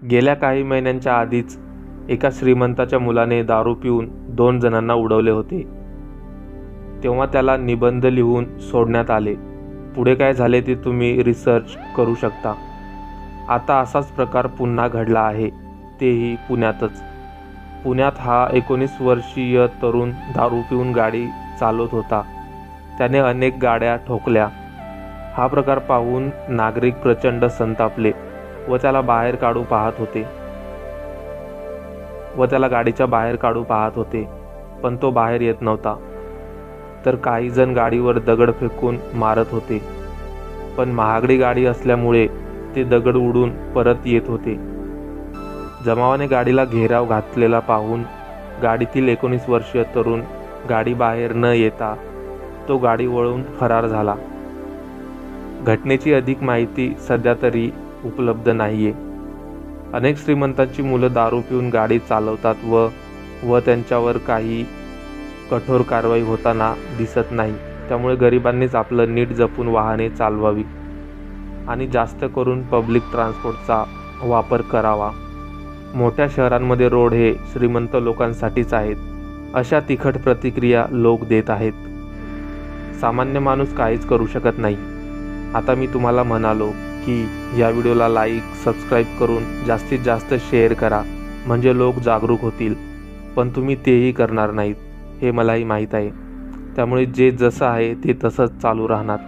गेल्या काही महिन्यांच्या आधीच एका श्रीमंताच्या मुलाने दारू पिऊन 2 जणांना उडवले होते। तेव्हा त्याला निबंध लिहून सोडण्यात आले। पुढे काय झाले ते तुम्ही रिसर्च करू शकता। आता असाच प्रकार पुन्हा घडला आहे, तेही पुण्यातच। पुण्यात हा 19 वर्षीय तरुण दारू पिऊन गाडी चालवत होता। त्याने अनेक गाड्या ठोकल्या। हा प्रकार पाहून नागरिक प्रचंड संतापले व त्याला गाडीच्या बाहेर काढू पाहत होते, पण तो बाहेर येत नव्हता। तर काही जण गाडीवर दगड फेकून मारत होते, पण महागडी गाडी असल्यामुळे ते दगड उडून परत येत होते। जमावाने गाडीला घेराव घातलेला पाहून गाडीतील 19 वर्षीय तरुण गाडी बाहेर न येता तो गाडी वळवून फरार झाला। घटनेची अधिक माहिती सध्या तरी उपलब्ध नाहीये। अनेक श्रीमंतांची मुलं दारू पिऊन गाडी चालवतात व त्यांच्यावर काही कठोर कारवाई होताना दिसत नाही। त्यामुळे गरिबांनीच आपलं नीट जपून वाहने चालवावी आणि जास्त करून पब्लिक ट्रान्सपोर्टचा वापर करावा। मोठ्या शहरांमध्ये रोड हे श्रीमंत लोकांसाठीच आहेत, अशा तिखट प्रतिक्रिया लोक देत आहेत। सामान्य माणूस काहीच करू शकत नाही। आता मी तुम्हाला म्हणालो की या व्हिडिओला लाईक, सबस्क्राईब करून जास्तीत जास्त शेअर करा, म्हणजे लोक जागरूक होतील। पण तुम्ही तेही करणार नाहीत हे मलाही माहीत आहे। त्यामुळे जे जसं आहे ते तसंच चालू राहणार।